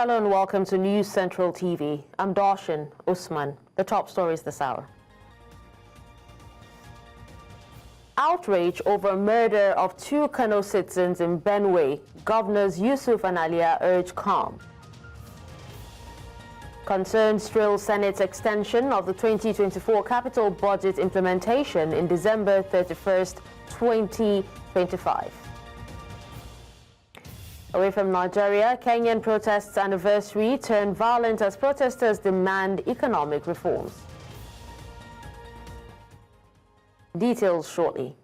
Hello and welcome to News Central TV. I'm Darshan Usman. The top stories this hour. Outrage over murder of 2 Kano citizens in Benue. Governors Yusuf and Alia urge calm. Concerns trail Senate's extension of the 2024 capital budget implementation in December 31st, 2025. Away from Nigeria, Kenyan protests anniversary turned violent as protesters demand economic reforms. Details shortly.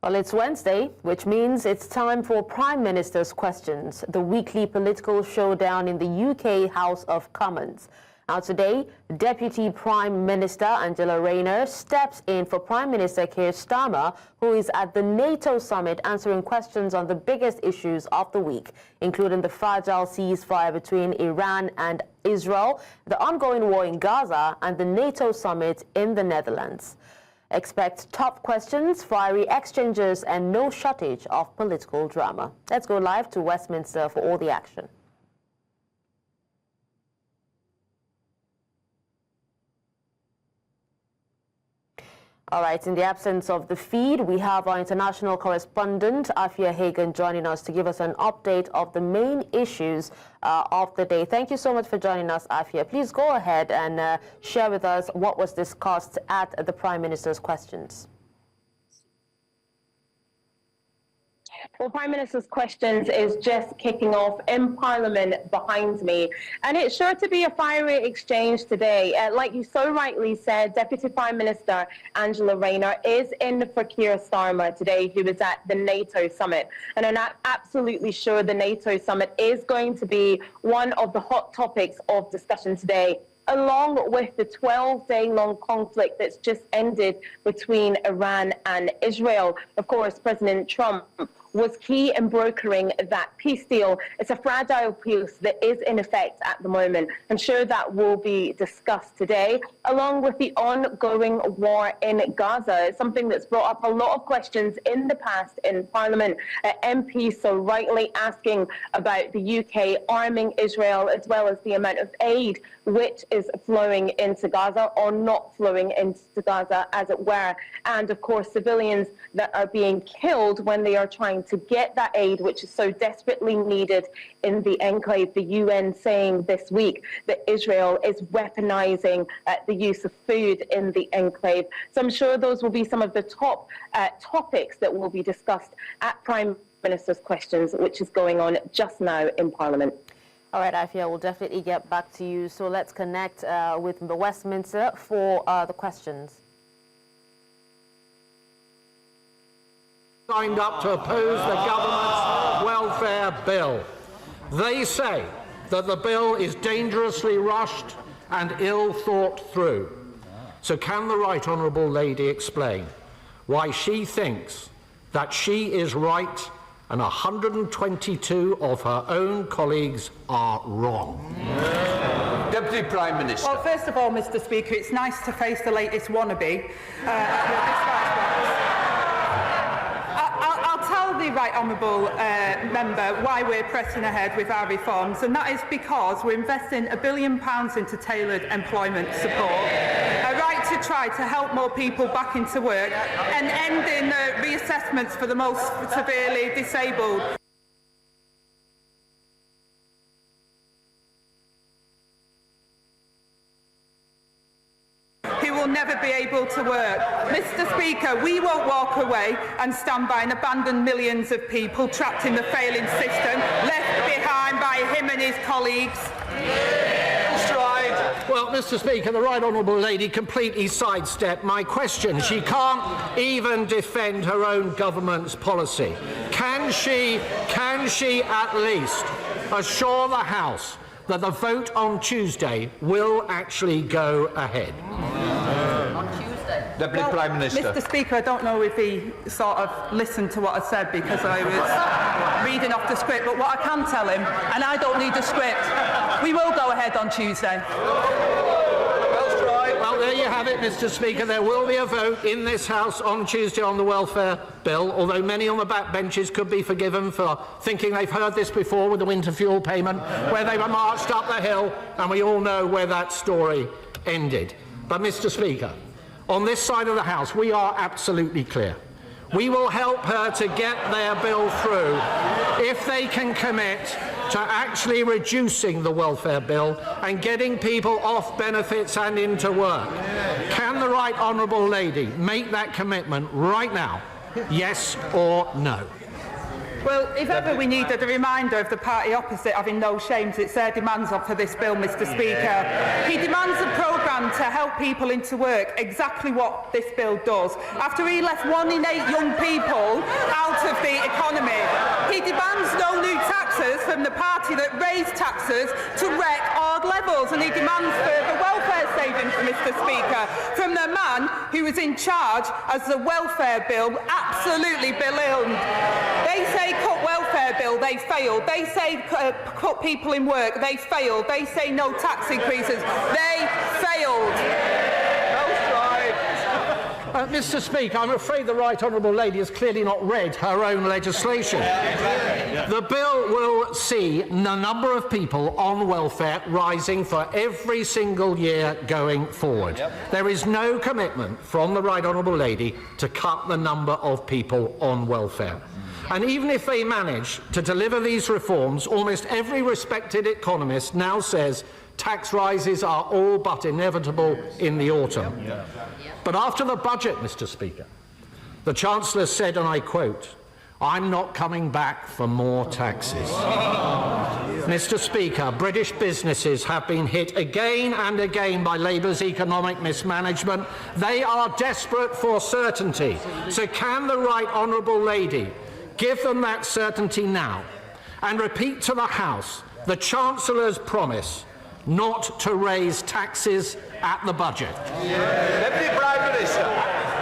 Well, it's Wednesday, which means it's time for Prime Minister's Questions, the weekly political showdown in the UK House of Commons. Now today, Deputy Prime Minister Angela Rayner steps in for Prime Minister Keir Starmer, who is at the NATO summit answering questions on the biggest issues of the week, including the fragile ceasefire between Iran and Israel, the ongoing war in Gaza, and the NATO summit in the Netherlands. Expect tough questions, fiery exchanges, and no shortage of political drama. Let's go live to Westminster for all the action. All right, in the absence of the feed, we have our international correspondent, Afia Hagan, joining us to give us an update of the main issues of the day. Thank you so much for joining us, Afia. Please go ahead and share with us what was discussed at the Prime Minister's Questions. Well, Prime Minister's Questions is just kicking off in Parliament behind me, and it's sure to be a fiery exchange today. Like you so rightly said, Deputy Prime Minister Angela Rayner is in for Keir Starmer today, who is at the NATO summit. And I'm absolutely sure the NATO summit is going to be one of the hot topics of discussion today, along with the 12-day-long conflict that's just ended between Iran and Israel. Of course, President Trump was key in brokering that peace deal. It's a fragile peace that is in effect at the moment. I'm sure that will be discussed today, along with the ongoing war in Gaza. It's something that's brought up a lot of questions in the past in Parliament. MPs so rightly asking about the UK arming Israel, as well as the amount of aid which is flowing into Gaza or not flowing into Gaza, as it were. And of course, civilians that are being killed when they are trying to get that aid, which is so desperately needed in the enclave. The UN saying this week that Israel is weaponizing the use of food in the enclave. So I'm sure those will be some of the top topics that will be discussed at Prime Minister's Questions, which is going on just now in Parliament. All right, Afia, we'll definitely get back to you. So let's connect with the Westminster for the questions. Signed up to oppose the government's welfare bill. They say that the bill is dangerously rushed and ill thought through. So can the Right Honourable Lady explain why she thinks that she is right and 122 of her own colleagues are wrong? Deputy Prime Minister. Well, first of all, Mr. Speaker, it's nice to face the latest wannabe. I'll tell the Right Honourable member why we're pressing ahead with our reforms, and that is because we're investing £1 billion into tailored employment support, a right to try to help more people back into work, and ending reassessments for the most severely disabled. Who will never be able to work. Mr. Speaker, we won't walk away and stand by and abandon millions of people trapped in the failing system, left behind by him and his colleagues. Well, Mr. Speaker, the Right Honourable Lady completely sidestepped my question. She can't even defend her own government's policy. Can she at least assure the House that the vote on Tuesday will actually go ahead? Deputy Prime Minister. Mr. Speaker, I don't know if he sort of listened to what I said because I was reading off the script, but what I can tell him, and I don't need a script, we will go ahead on Tuesday. Well, there you have it, Mr. Speaker. There will be a vote in this House on Tuesday on the welfare bill, although many on the backbenches could be forgiven for thinking they've heard this before with the winter fuel payment, where they were marched up the hill, and we all know where that story ended. But, Mr. Speaker, on this side of the House, we are absolutely clear. We will help her to get their bill through if they can commit to actually reducing the welfare bill and getting people off benefits and into work. Can the right honourable lady make that commitment right now? Yes or no? Well, if ever we needed a reminder of the party opposite having no shames, it's their demands for this bill, Mr. Speaker. He demands a programme to help people into work, exactly what this bill does. After he left 1 in 8 young people out of the economy, he demands no new taxes from the party that raised taxes to record levels, and he demands further welfare savings, Mr. Speaker, from the man who was in charge as the welfare bill absolutely ballooned. They say cut welfare bill, they failed. They say cut people in work, they failed. They say no tax increases, they failed. Mr. Speaker, I'm afraid the right honourable lady has clearly not read her own legislation. The bill will see the number of people on welfare rising for every single year going forward. There is no commitment from the right honourable lady to cut the number of people on welfare. And even if they manage to deliver these reforms, almost every respected economist now says tax rises are all but inevitable in the autumn. But after the budget, Mr. Speaker, the Chancellor said, and I quote, "I'm not coming back for more taxes." Mr. Speaker, British businesses have been hit again and again by Labour's economic mismanagement. They are desperate for certainty. So can the right honourable lady give them that certainty now and repeat to the House the Chancellor's promise not to raise taxes at the budget? Deputy Prime Minister.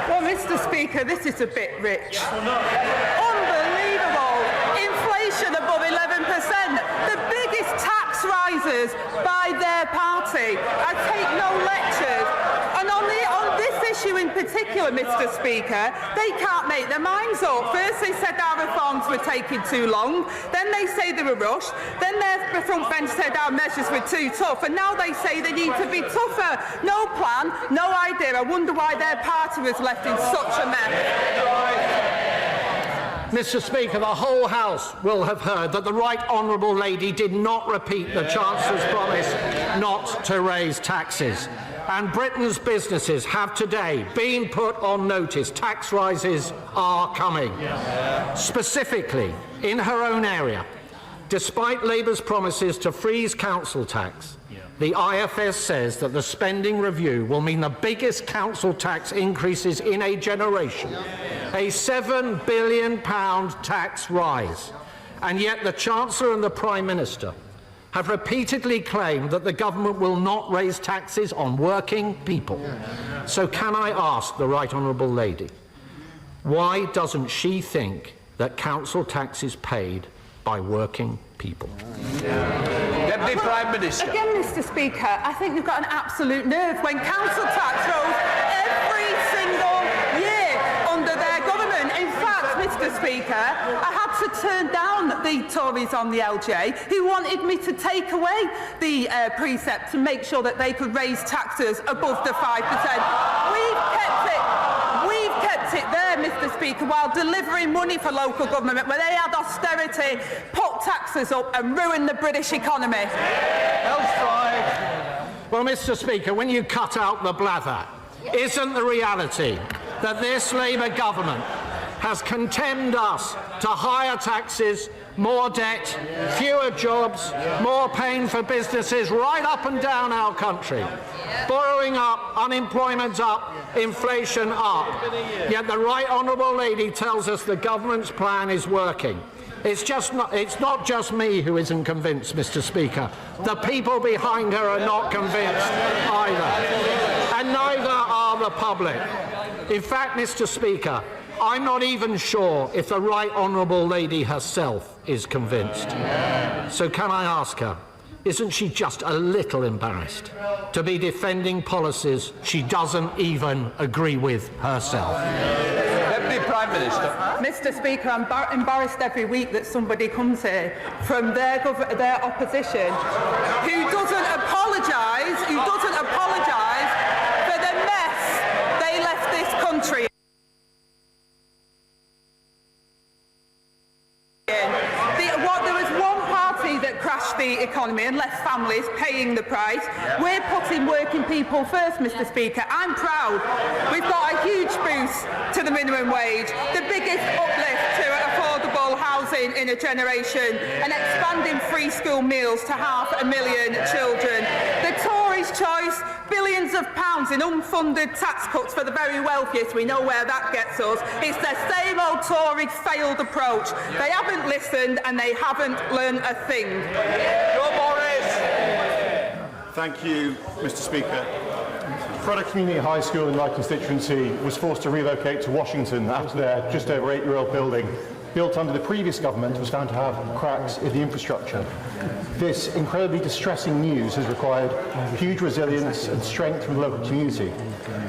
Well, Mr. Speaker, this is a bit rich. Unbelievable. Inflation above 11%. The biggest tax rises by their party. I take no lectures. And on this issue in particular, Mr. Speaker, they can't make their minds up. First they said our reforms were taking too long, then they say they were rushed, then their front bench said our measures were too tough, and now they say they need to be tougher. No plan, no idea. I wonder why their party was left in such a mess. Mr. Speaker, the whole House will have heard that the right honourable lady did not repeat the Chancellor's promise not to raise taxes. And Britain's businesses have today been put on notice. Tax rises are coming. Specifically, in her own area, despite Labour's promises to freeze council tax, the IFS says that the spending review will mean the biggest council tax increases in a generation, a £7 billion tax rise. And yet the Chancellor and the Prime Minister have repeatedly claimed that the government will not raise taxes on working people. So can I ask the right honourable lady, why doesn't she think that council tax is paid by working people? Deputy Prime Minister. Again, Mr. Speaker, I think you've got an absolute nerve when council tax rose every single year under their government. In fact, Mr. Speaker, I had to turn down the Tories on the LJ who wanted me to take away the precept to make sure that they could raise taxes above the 5%. We've kept it there, Mr. Speaker, while delivering money for local government where they had austerity, put taxes up and ruined the British economy. Well, Mr. Speaker, when you cut out the blather, isn't the reality that this Labour government has condemned us to higher taxes, more debt, fewer jobs, more pain for businesses right up and down our country? Borrowing up, unemployment up, inflation up. Yet the right honourable lady tells us the government's plan is working. It's not just me who isn't convinced, Mr. Speaker. The people behind her are not convinced either. And neither are the public. In fact, Mr. Speaker, I'm not even sure if the right honourable lady herself is convinced. So can I ask her, isn't she just a little embarrassed to be defending policies she doesn't even agree with herself? Deputy Prime Minister. Mr. Speaker, I'm embarrassed every week that somebody comes here from their opposition who doesn't apologise for the mess they left this country in. There was one party that crashed the economy and left families paying the price. We're putting working people first, Mr. Speaker. I'm proud. We've got a huge boost to the minimum wage, the biggest uplift to affordable housing in a generation, and expanding free school meals to 500,000 children. The Tories' choice, billions of pounds in unfunded tax cuts for the very wealthiest. We know where that gets us. It's the same old Tory failed approach. They haven't listened and they haven't learned a thing. Thank you, Mr. Speaker. Product Community High School in my constituency was forced to relocate to Washington after their just over 8-year-old building, built under the previous government, was found to have cracks in the infrastructure. This incredibly distressing news has required huge resilience and strength from the local community.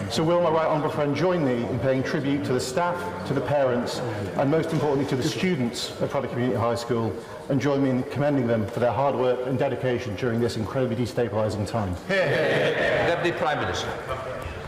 So will my right honourable friend join me in paying tribute to the staff, to the parents, and most importantly to the students of Product Community High School, and join me in commending them for their hard work and dedication during this incredibly destabilising time? Deputy Prime Minister.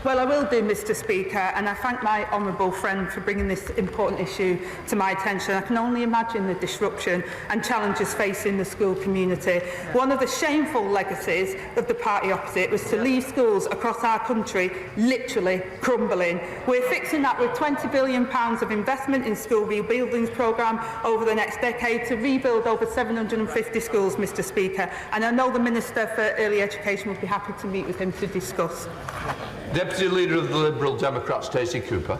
Well, I will do, Mr. Speaker, and I thank my honourable friend for bringing this important issue to my attention. I can only imagine the disruption and challenges facing the school community. One of the shameful legacies of the party opposite was to leave schools across our country literally crumbling. We're fixing that with £20 billion of investment in school rebuilding programme over the next decade to rebuild over 750 schools, Mr. Speaker, and I know the Minister for Early Education will be happy to meet with him to discuss. Deputy Leader of the Liberal Democrats, Stacey Cooper.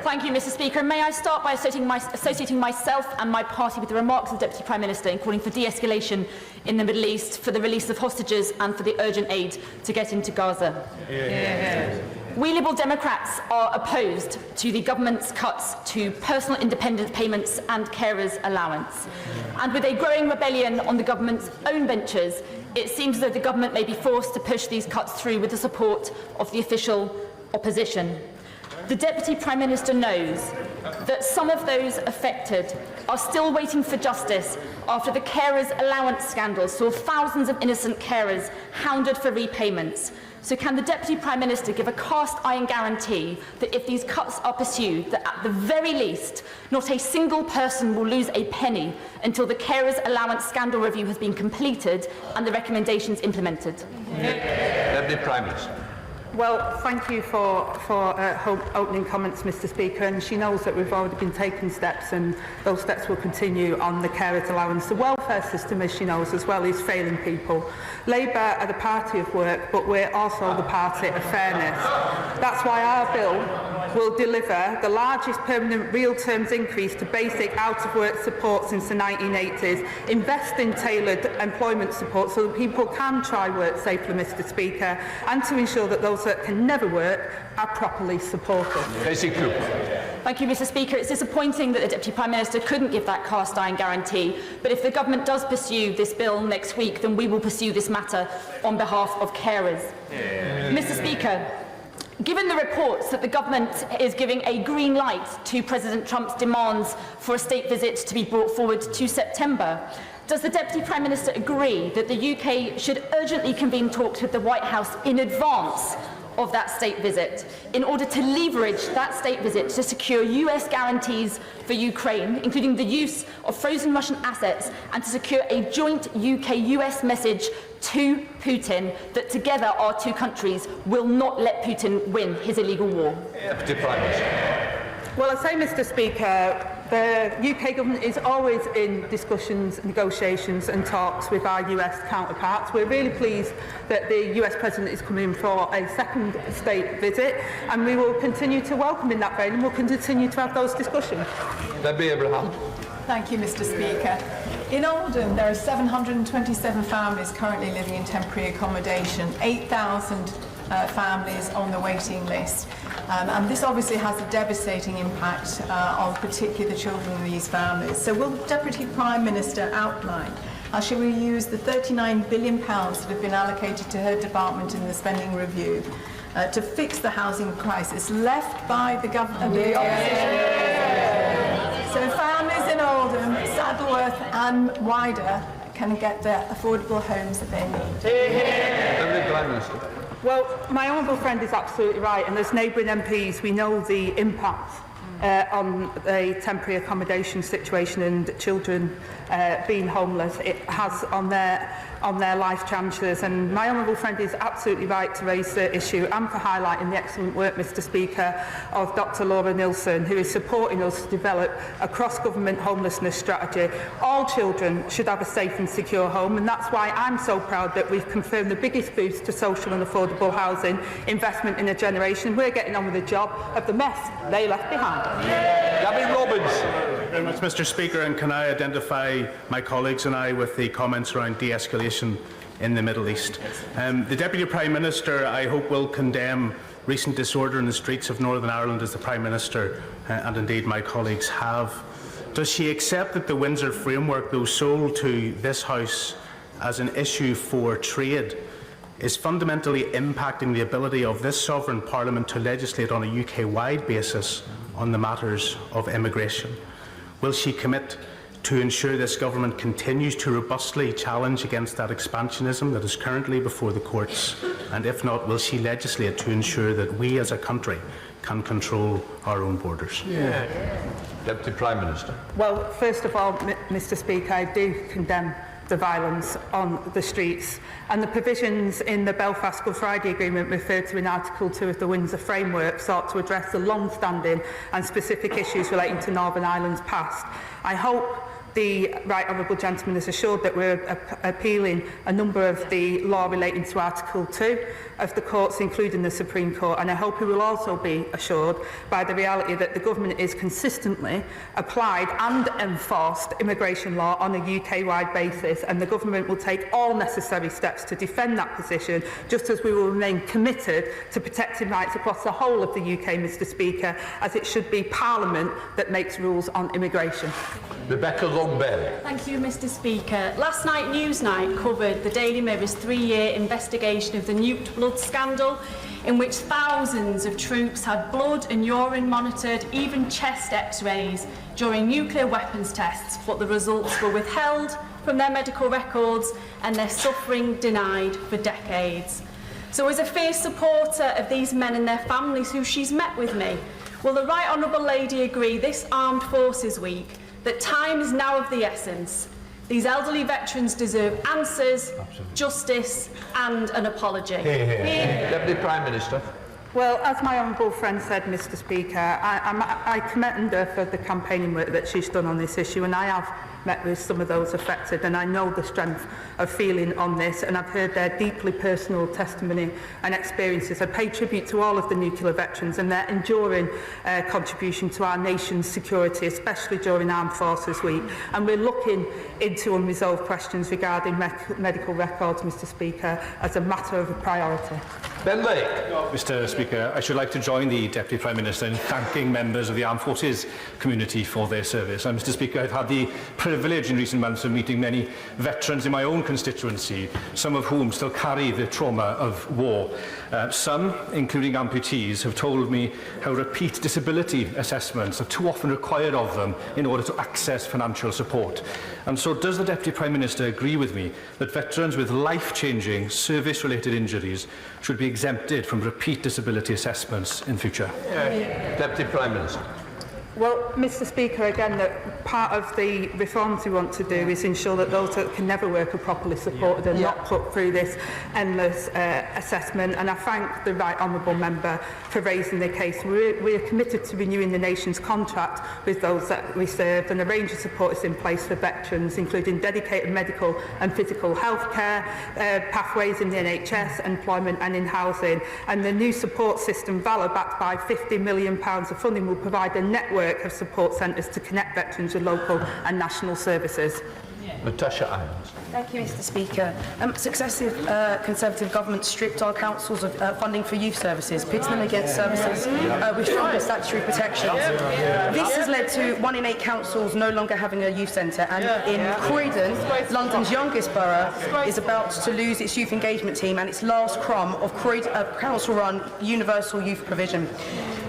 Thank you, Mr. Speaker. May I start by associating myself and my party with the remarks of the Deputy Prime Minister in calling for de-escalation in the Middle East, for the release of hostages and for the urgent aid to get into Gaza. We Liberal Democrats are opposed to the government's cuts to personal independence payments and carers' allowance. And with a growing rebellion on the government's own benches, it seems as though the government may be forced to push these cuts through with the support of the official opposition. The Deputy Prime Minister knows that some of those affected are still waiting for justice after the carers' allowance scandal saw thousands of innocent carers hounded for repayments. So can the Deputy Prime Minister give a cast-iron guarantee that if these cuts are pursued, that at the very least, not a single person will lose a penny until the carers' allowance scandal review has been completed and the recommendations implemented? Deputy Prime Minister. Well, thank you for opening comments, Mr. Speaker, and she knows that we've already been taking steps and those steps will continue on the carers' allowance. The welfare system, as she knows as well, is failing people. Labour are the party of work, but we're also the party of fairness. That's why our bill will deliver the largest permanent real terms increase to basic out-of-work support since the 1980s, invest in tailored employment support so that people can try work safely, Mr. Speaker, and to ensure that those that can never work are properly supported. Stacey Cooper. Thank you, Mr. Speaker. It's disappointing that the Deputy Prime Minister couldn't give that cast-iron guarantee, but if the government does pursue this bill next week, then we will pursue this matter on behalf of carers. Mr. Speaker, given the reports that the government is giving a green light to President Trump's demands for a state visit to be brought forward to September, does the Deputy Prime Minister agree that the UK should urgently convene talks with the White House in advance of that state visit in order to leverage that state visit to secure US guarantees for Ukraine, including the use of frozen Russian assets, and to secure a joint UK-US message to Putin that together our two countries will not let Putin win his illegal war? Deputy Prime Minister. Well, I say, Mr. Speaker, the UK government is always in discussions, negotiations and talks with our US counterparts. We're really pleased that the US President is coming for a second state visit, and we will continue to welcome in that vein and we'll continue to have those discussions. Debbie Abraham. Thank you, Mr. Speaker. In Oldham, there are 727 families currently living in temporary accommodation, 8,000 families on the waiting list. And this obviously has a devastating impact on particularly the children in these families. So will the Deputy Prime Minister outline how she will use the £39 billion that have been allocated to her department in the spending review to fix the housing crisis left by the government, the opposition. So families in Oldham, Saddleworth and wider can get the affordable homes that they need. Well, my honourable friend is absolutely right, and as neighbouring MPs, we know the impact on the temporary accommodation situation and children being homeless it has on their life chances. And my honourable friend is absolutely right to raise the issue and for highlighting the excellent work, Mr Speaker, of Dr Laura Nilsson, who is supporting us to develop a cross-government homelessness strategy. All children should have a safe and secure home, and that's why I'm so proud that we've confirmed the biggest boost to social and affordable housing investment in a generation. We're getting on with the job of the mess they left behind. Gavin Robbins. Thank you very much, Mr Speaker, and can I identify my colleagues and I with the comments around de-escalation in the Middle East. The Deputy Prime Minister, I hope, will condemn recent disorder in the streets of Northern Ireland, as the Prime Minister and indeed my colleagues have. Does she accept that the Windsor Framework, though sold to this House as an issue for trade, is fundamentally impacting the ability of this sovereign Parliament to legislate on a UK-wide basis on the matters of immigration? Will she commit to ensure this government continues to robustly challenge against that expansionism that is currently before the courts? And if not, will she legislate to ensure that we as a country can control our own borders? Deputy Prime Minister. Well, first of all, Mr Speaker, I do condemn the violence on the streets, and the provisions in the Belfast Good Friday Agreement referred to in Article 2 of the Windsor Framework sought to address the long-standing and specific issues relating to Northern Ireland's past. I hope the Right Honourable Gentleman is assured that we're appealing a number of the law relating to Article 2 of the courts, including the Supreme Court, and I hope he will also be assured by the reality that the government is consistently applied and enforced immigration law on a UK-wide basis, and the government will take all necessary steps to defend that position, just as we will remain committed to protecting rights across the whole of the UK, Mr Speaker, as it should be Parliament that makes rules on immigration. Rebecca Long-Bailey. Thank you, Mr Speaker. Last night, Newsnight covered the Daily Mirror's 3-year investigation of the nuked blood scandal, in which thousands of troops had blood and urine monitored, even chest x-rays, during nuclear weapons tests, but the results were withheld from their medical records and their suffering denied for decades. So as a fierce supporter of these men and their families who she's met with me, will the Right Honourable Lady agree this Armed Forces Week that time is now of the essence? These elderly veterans deserve answers, justice and an apology. Deputy Prime Minister. Well, as my honourable friend said, Mr Speaker, I commend her for the campaigning work that she's done on this issue, and I have met with some of those affected, and I know the strength of feeling on this, and I've heard their deeply personal testimony and experiences. I pay tribute to all of the nuclear veterans and their enduring contribution to our nation's security, especially during Armed Forces Week, and we're looking into unresolved questions regarding medical records, Mr Speaker, as a matter of priority. Ben Lake. Mr Speaker, I should like to join the Deputy Prime Minister in thanking members of the Armed Forces community for their service. And Mr Speaker, I've had the privilege in recent months of meeting many veterans in my own constituency, some of whom still carry the trauma of war. Some, including amputees, have told me how repeat disability assessments are too often required of them in order to access financial support. And so does the Deputy Prime Minister agree with me that veterans with life-changing service-related injuries should be exempted from repeat disability assessments in future? Deputy Prime Minister. Well, Mr Speaker, again, that part of the reforms we want to do is ensure that those that can never work are properly supported and not put through this endless assessment. And I thank the Right Honourable Member for raising the case. We are committed to renewing the nation's contract with those that we serve, and a range of support is in place for veterans, including dedicated medical and physical health care, pathways in the NHS, employment and in housing. And the new support system, Valor, backed by £50 million of funding, will provide a network of support centres to connect veterans with local and national services. Natasha Irons. Thank you, Mr. Speaker. Successive Conservative governments stripped our councils of funding for youth services, pitting them against services with stronger statutory protections. This has led to 1 in 8 councils no longer having a youth centre, and in Croydon, London's youngest borough, is about to lose its youth engagement team and its last crumb of council-run universal youth provision.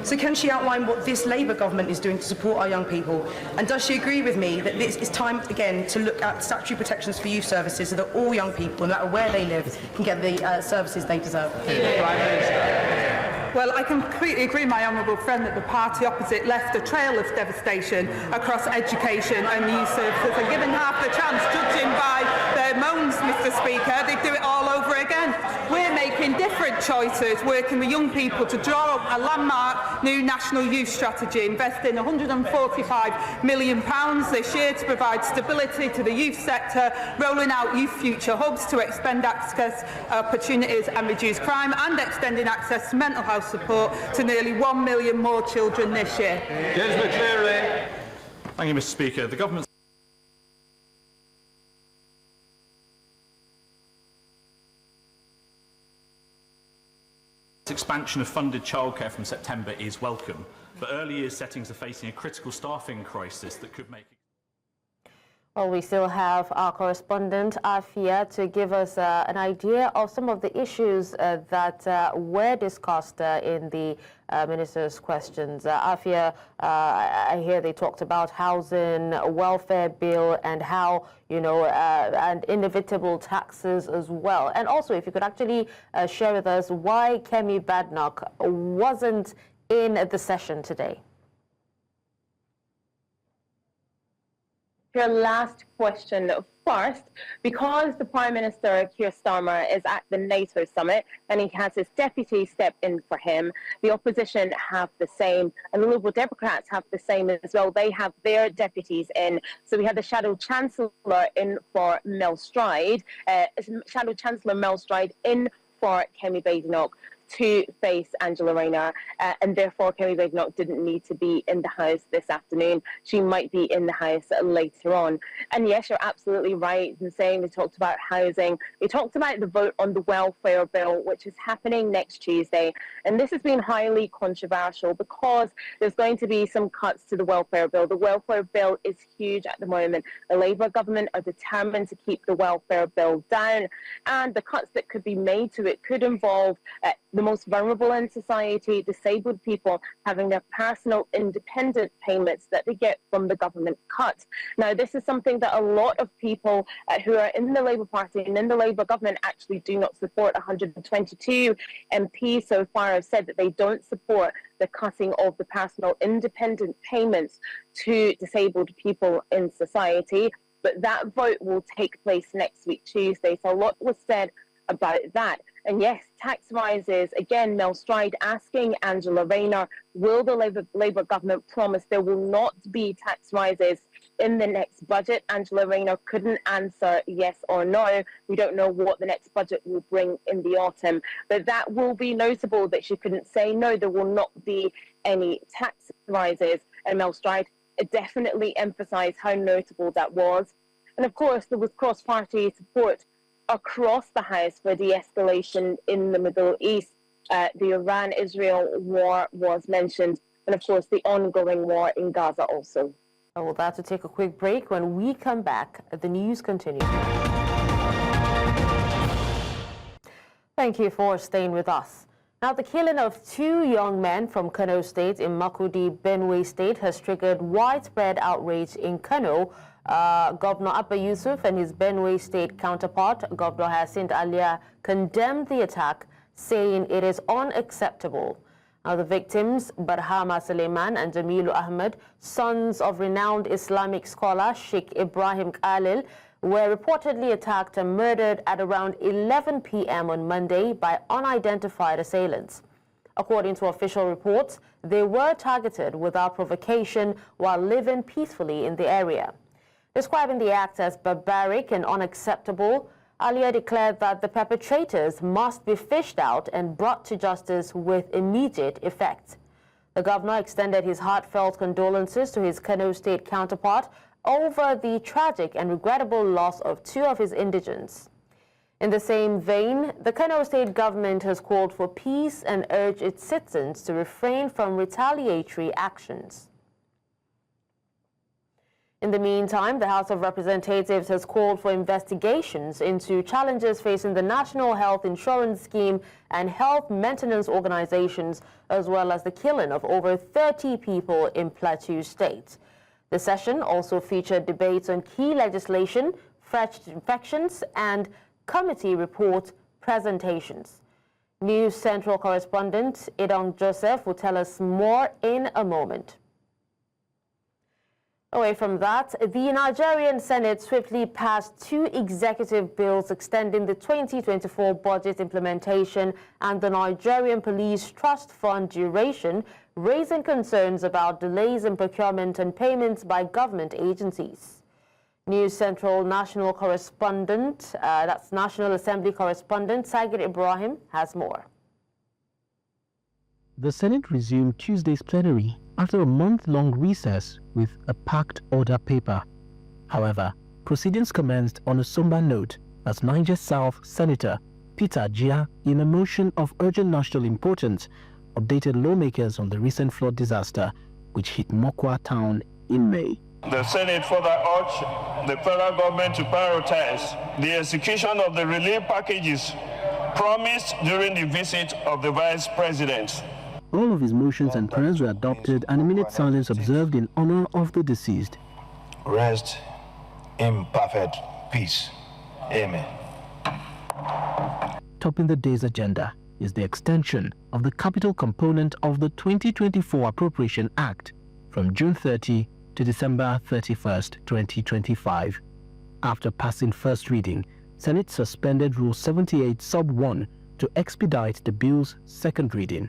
So can she outline what this Labour government is doing to support our young people? And does she agree with me that this is time again to look at statutory protections for youth services so that all young people, no matter where they live, can get the services they deserve? Prime Minister. Well, I completely agree, my honourable friend, that the party opposite left a trail of devastation across education and youth services, and given half the chance, judging by their moans, Mr. Speaker, they'd do it all over again. We're making different choices, working with young people to draw up a landmark new national youth strategy, investing £145 million this year to provide stability to the youth sector, rolling out youth future hubs to expand access opportunities and reduce crime, and extending access to mental health support to nearly 1 million more children this year. James McCleary. Thank you, Mr. Speaker. The government's expansion of funded childcare from September is welcome, but early years settings are facing a critical staffing crisis that could make. Well, we still have our correspondent, Afia, to give us an idea of some of the issues that were discussed in the minister's questions. Afia, I hear they talked about housing, welfare bill, and how, you know, and inevitable taxes as well. And also, if you could actually share with us why Kemi Badenoch wasn't in the session today. Your last question first, because the Prime Minister, Keir Starmer, is at the NATO summit and he has his deputy step in for him, the opposition have the same, and the Liberal Democrats have the same as well. They have their deputies in. So we have the Shadow Chancellor in for Mel Stride, Shadow Chancellor Mel Stride in for Kemi Badenoch to face Angela Rayner, and therefore Kemi Badenoch didn't need to be in the House this afternoon. She might be in the House later on. And yes, you're absolutely right in saying they talked about housing. They talked about the vote on the welfare bill, which is happening next Tuesday. And this has been highly controversial because there's going to be some cuts to the welfare bill. The welfare bill is huge at the moment. The Labour government are determined to keep the welfare bill down, and the cuts that could be made to it could involve the most vulnerable in society, disabled people, having their personal independent payments that they get from the government cut. Now, this is something that a lot of people who are in the Labour Party and in the Labour government actually do not support. 122 MPs so far have said that they don't support the cutting of the personal independent payments to disabled people in society. But that vote will take place next week, Tuesday. So a lot was said about that. And yes, tax rises. Again, Mel Stride asking Angela Rayner, will the Labour government promise there will not be tax rises in the next budget? Angela Rayner couldn't answer yes or no. We don't know what the next budget will bring in the autumn. But that will be notable that she couldn't say no, there will not be any tax rises. And Mel Stride definitely emphasised how notable that was. And of course, there was cross-party support across the House for de-escalation in the Middle East. The Iran-Israel war was mentioned, and of course the ongoing war in Gaza also. We're about to take a quick break. When we come back, the news continues. Thank you for staying with us. Now, the killing of 2 young men from Kano State in Makurdi, Benue State has triggered widespread outrage in Kano. Governor Abba Yusuf and his Benue State counterpart, Governor Hyacinth Alia, condemned the attack, saying it is unacceptable. Now, the victims, Barhama Suleiman and Jamilu Ahmed, sons of renowned Islamic scholar Sheikh Ibrahim Khalil, were reportedly attacked and murdered at around 11 p.m. on Monday by unidentified assailants. According to official reports, they were targeted without provocation while living peacefully in the area. Describing the act as barbaric and unacceptable, Alia declared that the perpetrators must be fished out and brought to justice with immediate effect. The governor extended his heartfelt condolences to his Kano State counterpart, over the tragic and regrettable loss of 2 of his indigents. In the same vein, the Kano State government has called for peace and urged its citizens to refrain from retaliatory actions. In the meantime, the House of Representatives has called for investigations into challenges facing the National Health Insurance Scheme and health maintenance organizations, as well as the killing of over 30 people in Plateau State. The session also featured debates on key legislation, fresh infections, and committee report presentations. News Central correspondent Idong Joseph will tell us more in a moment. Away from that, the Nigerian Senate swiftly passed 2 executive bills extending the 2024 budget implementation and the Nigerian Police Trust Fund duration, raising concerns about delays in procurement and payments by government agencies. News Central national correspondent, that's National Assembly correspondent Sagir Ibrahim has more. The Senate resumed Tuesday's plenary after a month-long recess with a packed order paper. However, proceedings commenced on a somber note as Niger South Senator Peter Jia, in a motion of urgent national importance, updated lawmakers on the recent flood disaster which hit Mokwa town in May. The Senate further urged the federal government to prioritize the execution of the relief packages promised during the visit of the Vice President. All of his motions and prayers were adopted and a minute silence observed in honor of the deceased. Rest in perfect peace. Amen. Topping the day's agenda is the extension of the capital component of the 2024 Appropriation Act from June 30 to December 31st, 2025. After passing first reading, Senate suspended Rule 78 Sub 1 to expedite the bill's second reading.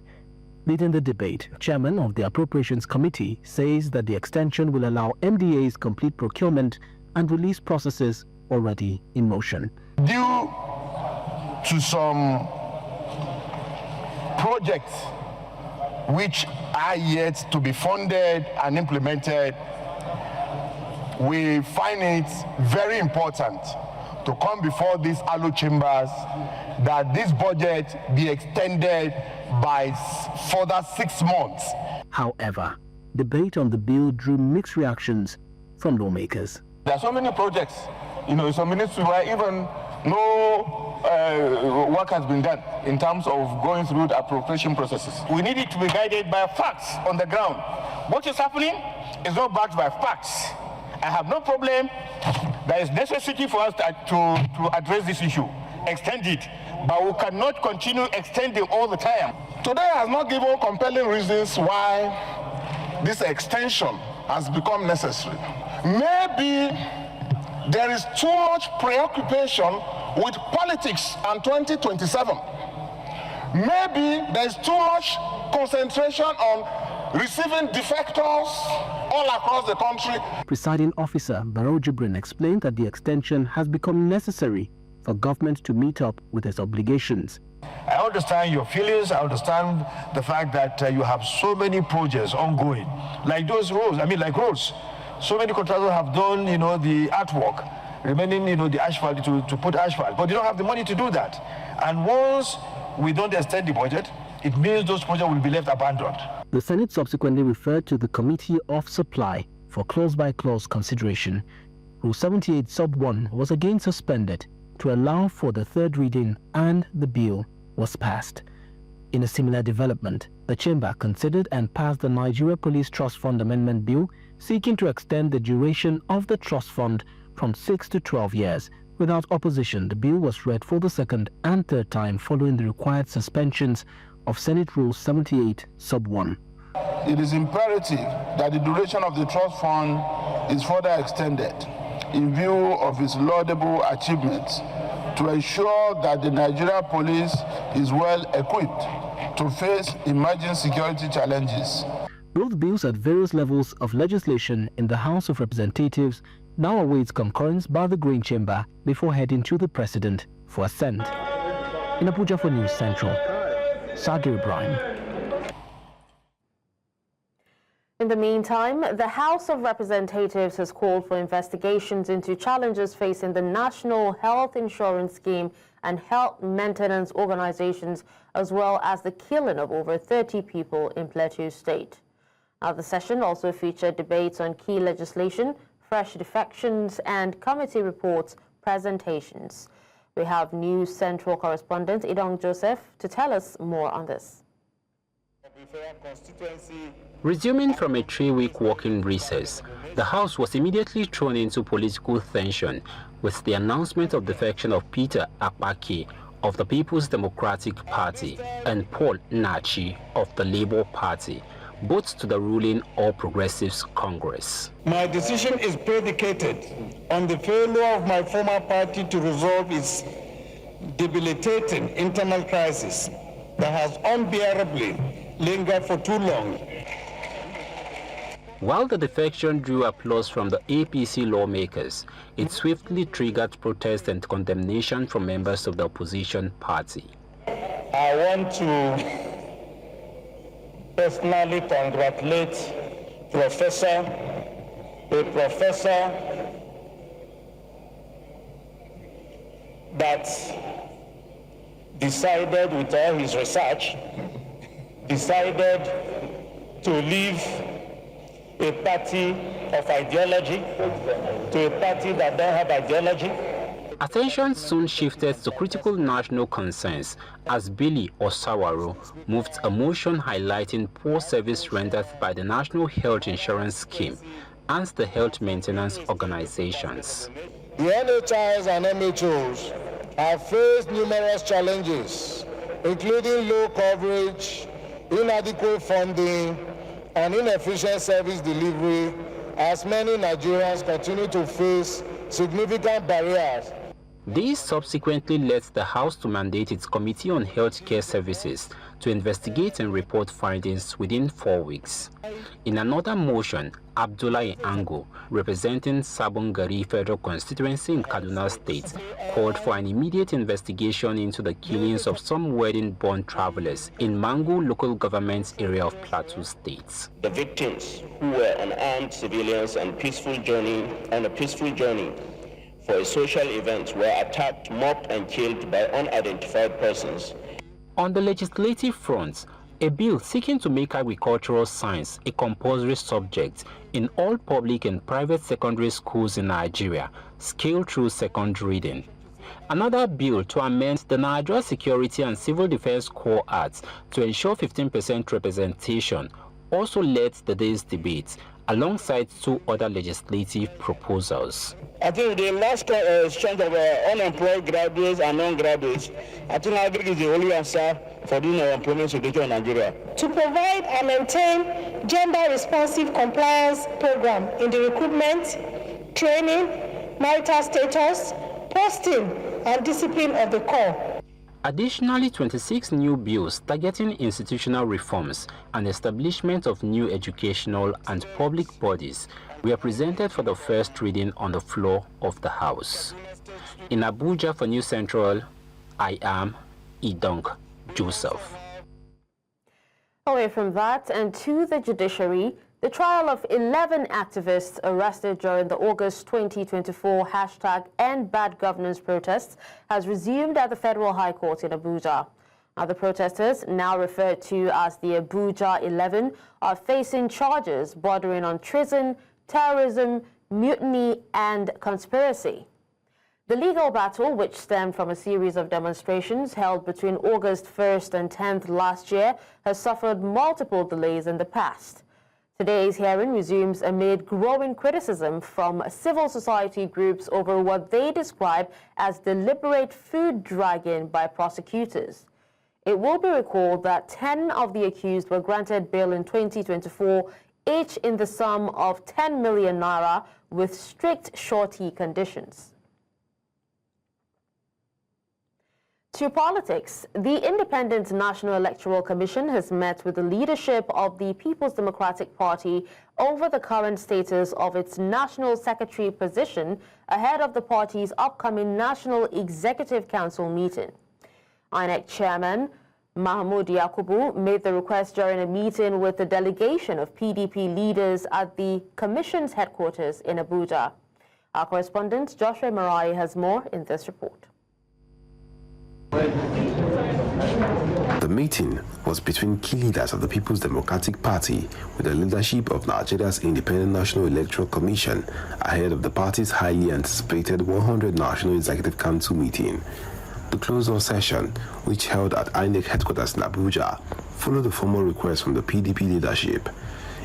Leading the debate, Chairman of the Appropriations Committee says that the extension will allow MDA's complete procurement and release processes already in motion. Due to some projects which are yet to be funded and implemented, we find it very important to come before these ALO chambers that this budget be extended by further 6 months. However, debate on the bill drew mixed reactions from lawmakers. There are so many projects, some ministries where even no work has been done in terms of going through the appropriation processes. We need it to be guided by facts on the ground. What is happening is not backed by facts. I have no problem. There is necessity for us to address this issue, extend it, but we cannot continue extending all the time. Today has not given compelling reasons why this extension has become necessary. Maybe there is too much preoccupation with politics and 2027. Maybe there is too much concentration on receiving defectors all across the country. Presiding officer Barrow Jibrin explained that the extension has become necessary for government to meet up with its obligations. I understand your feelings. I understand the fact that you have so many projects ongoing, like those roads. Like roads. So many contractors have done, the artwork, remaining, the asphalt to put asphalt, but they don't have the money to do that. And once we don't extend the budget, it means those projects will be left abandoned. The Senate subsequently referred to the Committee of Supply for clause-by-clause consideration. Rule 78 Sub 1 was again suspended to allow for the third reading, and the bill was passed. In a similar development, the Chamber considered and passed the Nigeria Police Trust Fund Amendment Bill, seeking to extend the duration of the trust fund from 6 to 12 years. Without opposition, the bill was read for the second and third time following the required suspensions of Senate Rule 78 Sub 1. It is imperative that the duration of the trust fund is further extended in view of its laudable achievements to ensure that the Nigeria police is well equipped to face emerging security challenges. Both bills at various levels of legislation in the House of Representatives now awaits concurrence by the Green Chamber before heading to the President for assent. In Abuja for News Central, Sagir Ibrahim. In the meantime, the House of Representatives has called for investigations into challenges facing the National Health Insurance Scheme and health maintenance organizations, as well as the killing of over 30 people in Plateau State. Now, the session also featured debates on key legislation, fresh defections, and committee reports presentations. We have News Central correspondent Idong Joseph to tell us more on this. Resuming from a 3-week working recess, the House was immediately thrown into political tension with the announcement of defection of Peter Akpaki of the People's Democratic Party and Paul Nachi of the Labour Party, both to the ruling All Progressives Congress. My decision is predicated on the failure of my former party to resolve its debilitating internal crisis that has unbearably lingered for too long. While the defection drew applause from the APC lawmakers, it swiftly triggered protest and condemnation from members of the opposition party. I want to personally congratulate a professor that decided, with all his research, decided to leave a party of ideology to a party that don't have ideology. Attention soon shifted to critical national concerns as Billy Osawaro moved a motion highlighting poor service rendered by the National Health Insurance Scheme and the health maintenance organizations. The NHIs and MHOs have faced numerous challenges, including low coverage, inadequate funding, and inefficient service delivery, as many Nigerians continue to face significant barriers. This subsequently led the House to mandate its Committee on Healthcare Services to investigate and report findings within 4 weeks. In another motion, Abdullahi Ango, representing Sabongari Federal Constituency in Kaduna State, called for an immediate investigation into the killings of some wedding-born travelers in Mangu local government area of Plateau State. The victims, who were unarmed civilians on a peaceful journey for a social event, were attacked, mobbed, and killed by unidentified persons. On the legislative front, a bill seeking to make agricultural science a compulsory subject in all public and private secondary schools in Nigeria scaled through second reading. Another bill to amend the Nigeria Security and Civil Defense Corps Act to ensure 15% representation also led the day's debate, alongside 2 other legislative proposals. I think the last strength of unemployed graduates and non-graduates, I think agri is the only answer for the employment situation in Nigeria. To provide and maintain gender-responsive compliance program in the recruitment, training, marital status, posting, and discipline of the Corps. Additionally, 26 new bills targeting institutional reforms and establishment of new educational and public bodies were presented for the first reading on the floor of the House. In Abuja for News Central, I am Idong Joseph. Away from that and to the judiciary, the trial of 11 activists arrested during the August 2024 #EndBadGovernance protests has resumed at the Federal High Court in Abuja. Now, the protesters, now referred to as the Abuja 11, are facing charges bordering on treason, terrorism, mutiny, and conspiracy. The legal battle, which stemmed from a series of demonstrations held between August 1st and 10th last year, has suffered multiple delays in the past. Today's hearing resumes amid growing criticism from civil society groups over what they describe as deliberate food dragging by prosecutors. It will be recalled that 10 of the accused were granted bail in 2024, each in the sum of 10 million naira with strict surety conditions. To politics, the Independent National Electoral Commission has met with the leadership of the People's Democratic Party over the current status of its National Secretary position ahead of the party's upcoming National Executive Council meeting. INEC Chairman Mahmoud Yakubu made the request during a meeting with a delegation of PDP leaders at the Commission's headquarters in Abuja. Our correspondent Joshua Marai has more in this report. The meeting was between key leaders of the People's Democratic Party with the leadership of Nigeria's Independent National Electoral Commission ahead of the party's highly anticipated 100 National Executive Council meeting. The closed-door session, which held at INEC headquarters in Abuja, followed a formal request from the PDP leadership.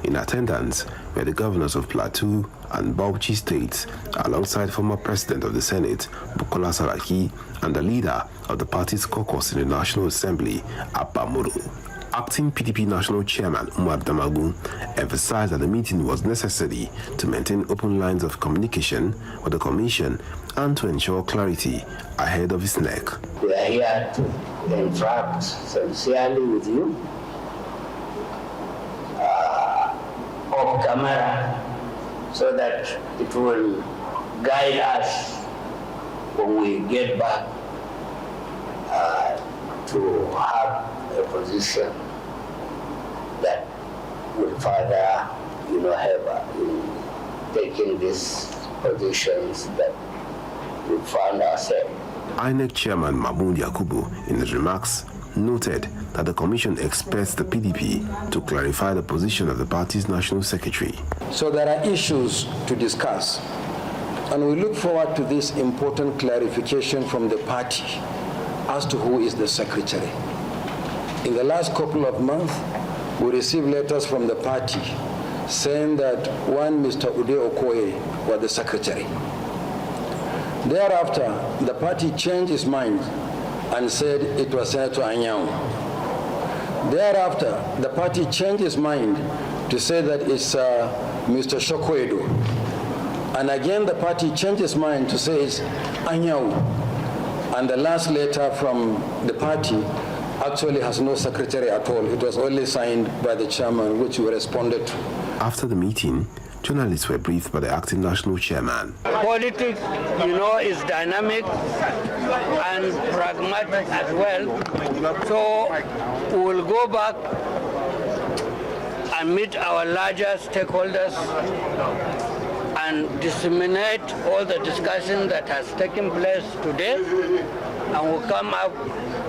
In attendance were the governors of Plateau and Bauchi states, alongside former President of the Senate, Bukola Saraki, and the leader of the party's caucus in the National Assembly, Abba Moro. Acting PDP National Chairman Umar Damagu emphasized that the meeting was necessary to maintain open lines of communication with the Commission and to ensure clarity ahead of its neck. We are here to interact sincerely with you off camera so that it will guide us when we get back to have a position that will further, have in taking these positions that we found ourselves. INEC Chairman Mahmoud Yakubu, in his remarks, noted that the Commission expects the PDP to clarify the position of the party's National Secretary. So there are issues to discuss, and we look forward to this important clarification from the party as to who is the Secretary. In the last couple of months, we received letters from the party saying that one Mr. Ude Okoye was the Secretary. Thereafter, the party changed its mind and said it was Senator Anyang. Thereafter, the party changed its mind to say that it's Mr. Shokwedo. And again, the party changed its mind to say it's Anyang. And the last letter from the party actually has no secretary at all. It was only signed by the chairman, which we responded to. After the meeting, journalists were briefed by the acting national chairman. Politics, is dynamic and pragmatic as well. So we will go back and meet our larger stakeholders and disseminate all the discussion that has taken place today, and we'll come up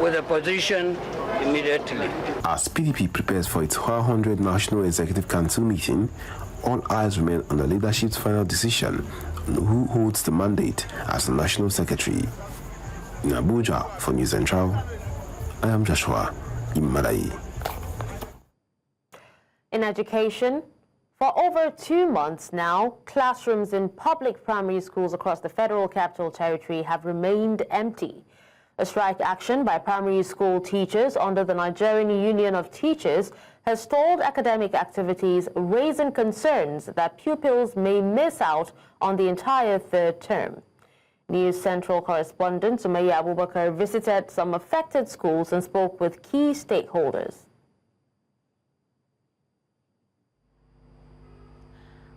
with a position immediately. As PDP prepares for its 100 National Executive Council meeting, all eyes remain on the leadership's final decision on who holds the mandate as the National Secretary. In Abuja for News Central, I am Joshua Imadai. In education, for over 2 months now, classrooms in public primary schools across the Federal Capital Territory have remained empty. A strike action by primary school teachers under the Nigerian Union of Teachers has stalled academic activities, raising concerns that pupils may miss out on the entire third term. News Central correspondent Sumaya Abubakar visited some affected schools and spoke with key stakeholders.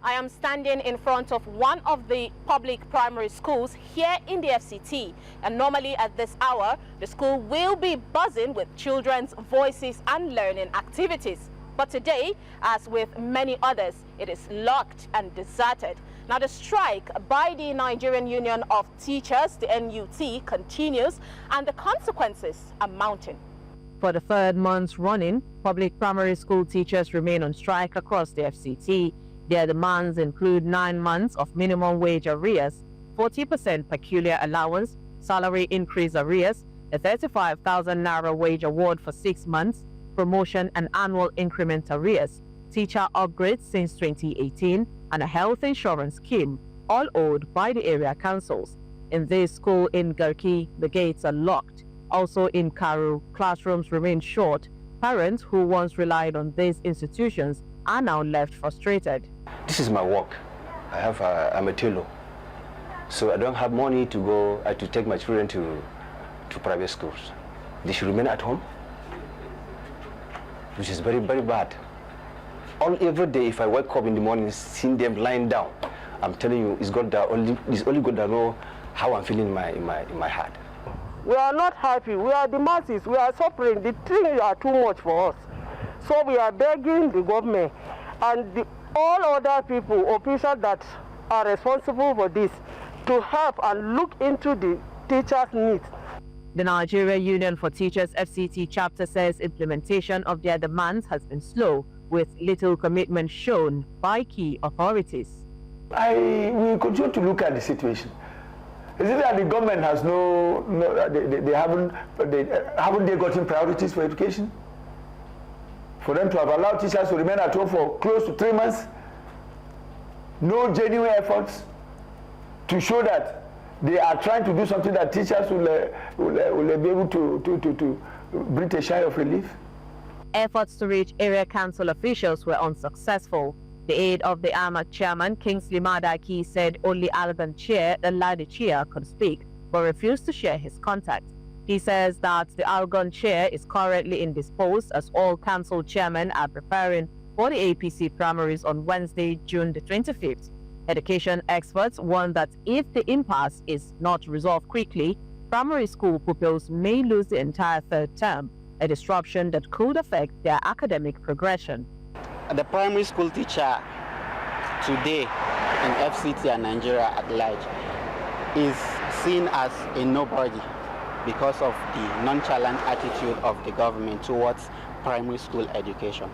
I am standing in front of one of the public primary schools here in the FCT, and normally at this hour, the school will be buzzing with children's voices and learning activities. But today, as with many others, it is locked and deserted. Now, the strike by the Nigerian Union of Teachers, the NUT, continues, and the consequences are mounting. For the third month running, public primary school teachers remain on strike across the FCT. Their demands include 9 months of minimum wage arrears, 40% peculiar allowance, salary increase arrears, a 35,000 naira wage award for 6 months, promotion and annual increment arrears, teacher upgrades since 2018, and a health insurance scheme, all owed by the area councils. In this school in Garki, the gates are locked. Also in Karu, classrooms remain short. Parents who once relied on these institutions are now left frustrated. This is my work. I'm a tailor, so I don't have money to go to take my children to private schools. They should remain at home, which is very, very bad. Every day, if I wake up in the morning, seeing them lying down, I'm telling you, it's only God that know how I'm feeling in my heart. We are not happy. We are the masses. We are suffering. The things are too much for us. So we are begging the government and all other people, officials that are responsible for this, to help and look into the teachers' needs. The Nigeria Union for Teachers FCT chapter says implementation of their demands has been slow, with little commitment shown by key authorities. We continue to look at the situation. Is it that the government has haven't they gotten priorities for education? For them to have allowed teachers to remain at home for close to 3 months? No genuine efforts to show that they are trying to do something that teachers will be able to bring a shine of relief? Efforts to reach area council officials were unsuccessful. The aide of the AMAC chairman, Kingsley Madaki, said only Alban Chair, the Ladi Chair, could speak, but refused to share his contact. He says that the Algon Chair is currently indisposed as all council chairmen are preparing for the APC primaries on Wednesday, June the 25th. Education experts warn that if the impasse is not resolved quickly, primary school pupils may lose the entire third term, a disruption that could affect their academic progression. The primary school teacher today in FCT and Nigeria at large is seen as a nobody because of the nonchalant attitude of the government towards primary school education.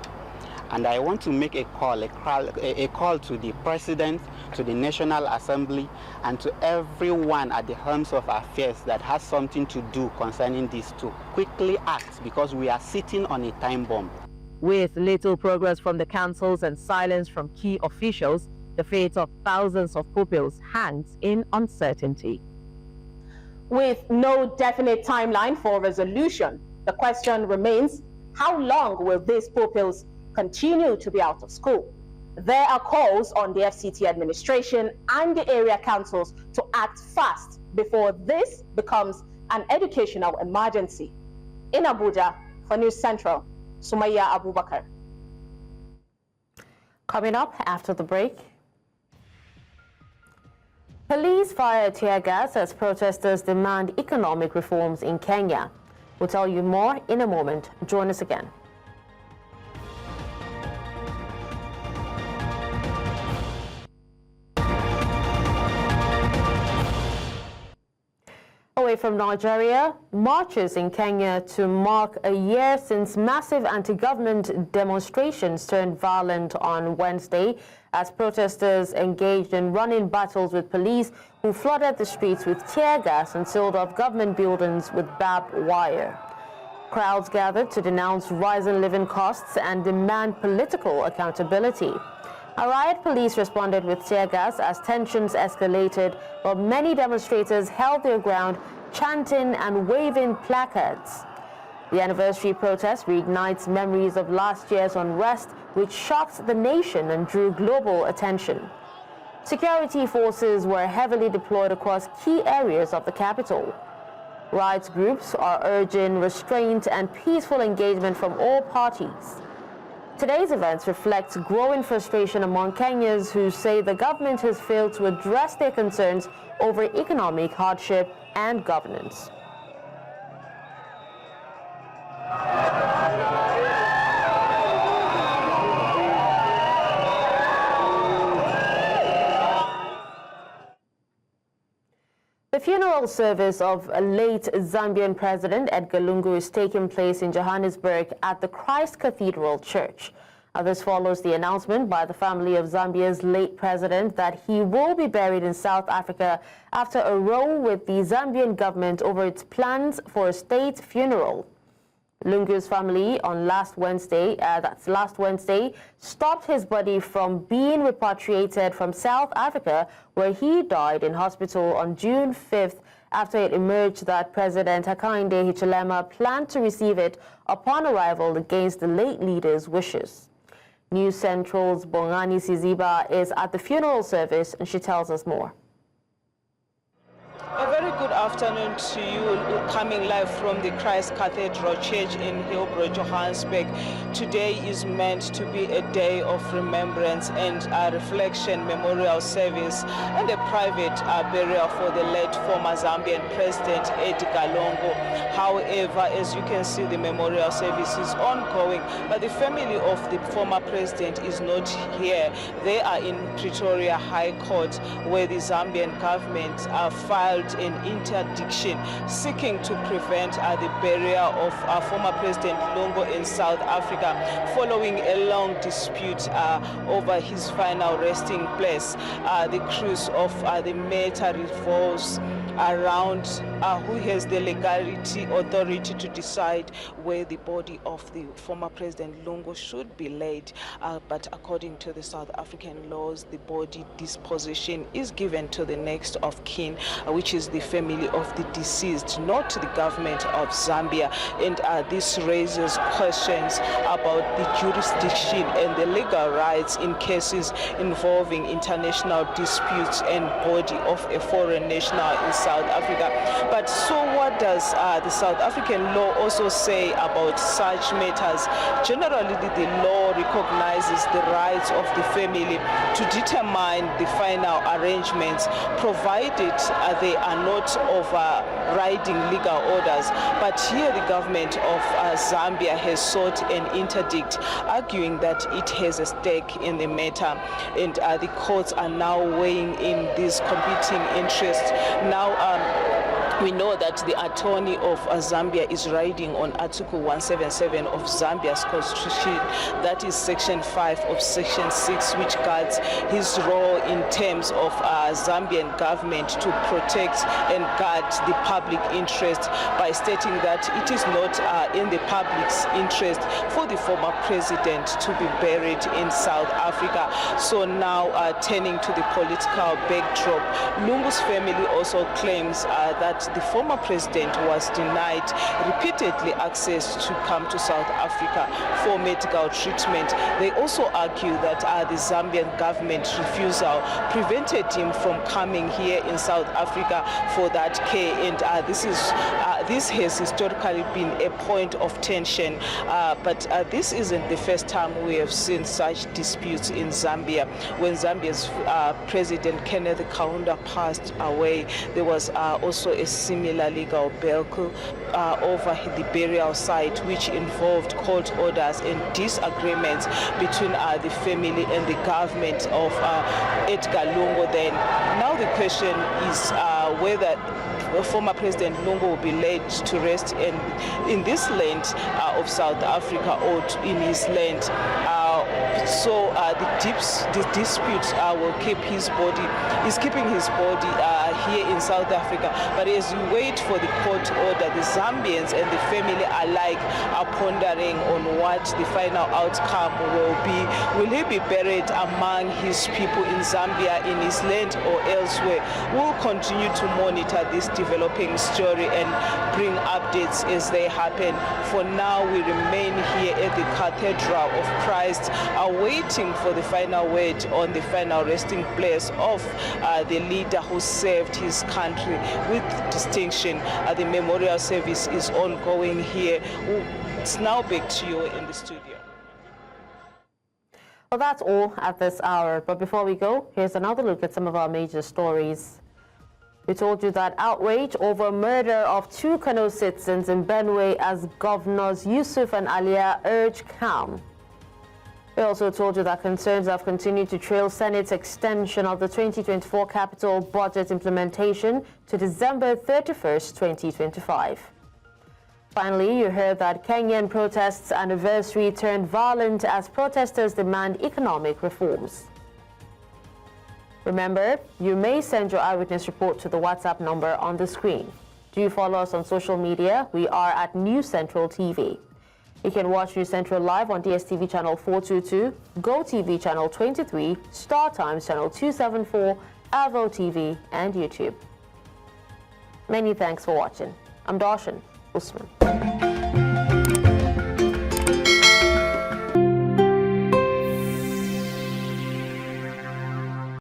And I want to make a call to the President, to the National Assembly, and to everyone at the helms of affairs that has something to do concerning this to quickly act, because we are sitting on a time bomb. With little progress from the councils and silence from key officials, the fate of thousands of pupils hangs in uncertainty. With no definite timeline for resolution, the question remains, how long will these pupils continue to be out of school? There are calls on the FCT administration and the area councils to act fast before this becomes an educational emergency. In Abuja, for News Central, Sumaya Abubakar. Coming up after the break. Police fire tear gas as protesters demand economic reforms in Kenya. We'll tell you more in a moment. Join us again. Away from Nigeria, marches in Kenya to mark a year since massive anti-government demonstrations turned violent on Wednesday as protesters engaged in running battles with police who flooded the streets with tear gas and sealed off government buildings with barbed wire. Crowds gathered to denounce rising living costs and demand political accountability. A riot police responded with tear gas as tensions escalated, while many demonstrators held their ground, chanting and waving placards. The anniversary protest reignites memories of last year's unrest, which shocked the nation and drew global attention. Security forces were heavily deployed across key areas of the capital. Rights groups are urging restraint and peaceful engagement from all parties. Today's events reflect growing frustration among Kenyans who say the government has failed to address their concerns over economic hardship and governance. The funeral service of late Zambian President Edgar Lungu is taking place in Johannesburg at the Christ Cathedral Church. This follows the announcement by the family of Zambia's late president that he will be buried in South Africa after a row with the Zambian government over its plans for a state funeral. Lungu's family on last Wednesday, stopped his body from being repatriated from South Africa, where he died in hospital on June 5th after it emerged that President Hakainde Hichilema planned to receive it upon arrival against the late leader's wishes. News Central's Bongani Siziba is at the funeral service and she tells us more. A very good afternoon to you, coming live from the Christ Cathedral Church in Hillbrow, Johannesburg. Today is meant to be a day of remembrance and a reflection memorial service and a private burial for the late former Zambian President Edgar Lungu. However, as you can see, the memorial service is ongoing, but the family of the former president is not here. They are in Pretoria High Court, where the Zambian government filed an interdiction seeking to prevent the burial of former President Lungu in South Africa following a long dispute over his final resting place. The cruise of the matter revolves around who has the authority to decide where the body of the former President Lungu should be laid. But according to the South African laws, the body disposition is given to the next of kin, which is the family of the deceased, not the government of Zambia. And this raises questions about the jurisdiction and the legal rights in cases involving international disputes and body of a foreign national in South Africa. But so what does the South African law also say about such matters? Generally, the law recognizes the rights of the family to determine the final arrangements, provided they are not overriding legal orders. But here the government of Zambia has sought an interdict, arguing that it has a stake in the matter, and the courts are now weighing in these competing interests. Now, we know that the attorney of Zambia is riding on Article 177 of Zambia's constitution, that is Section 5 of Section 6, which guards his role in terms of Zambian government to protect and guard the public interest, by stating that it is not in the public's interest for the former president to be buried in South Africa. So now, turning to the political backdrop, Lungu's family also claims that the former president was denied repeatedly access to come to South Africa for medical treatment. They also argue that the Zambian government refusal prevented him from coming here in South Africa for that care, and this has historically been a point of tension. But this isn't the first time we have seen such disputes in Zambia. When Zambia's President Kenneth Kaunda passed away, there was also a similar legal battle over the burial site, which involved court orders and disagreements between the family and the government of Edgar Lungu. Then, now the question is whether former President Lungu will be laid to rest in this land of South Africa or in his land. So the dispute will keep his body, is keeping his body here in South Africa. But as we wait for the court order, the Zambians and the family alike are pondering on what the final outcome will be. Will he be buried among his people in Zambia, in his land, or elsewhere? We'll continue to monitor this developing story and bring updates as they happen. For now, we remain here at the Cathedral of Christ, waiting for the final word on the final resting place of the leader who served his country with distinction. The memorial service is ongoing here. It's now back to you in the studio. Well, that's all at this hour. But before we go, here's another look at some of our major stories. We told you that outrage over murder of 2 Kano citizens in Benue as Governors Yusuf and Alia urge calm. We also told you that concerns have continued to trail Senate's extension of the 2024 capital budget implementation to December 31st, 2025. Finally, you heard that Kenyan protests anniversary turned violent as protesters demand economic reforms. Remember, you may send your eyewitness report to the WhatsApp number on the screen. Do follow us on social media. We are at News Central TV. You can watch News Central live on DSTV channel 422, GoTV channel 23, Star Times channel 274, Avo TV, and YouTube. Many thanks for watching. I'm Darshan Usman.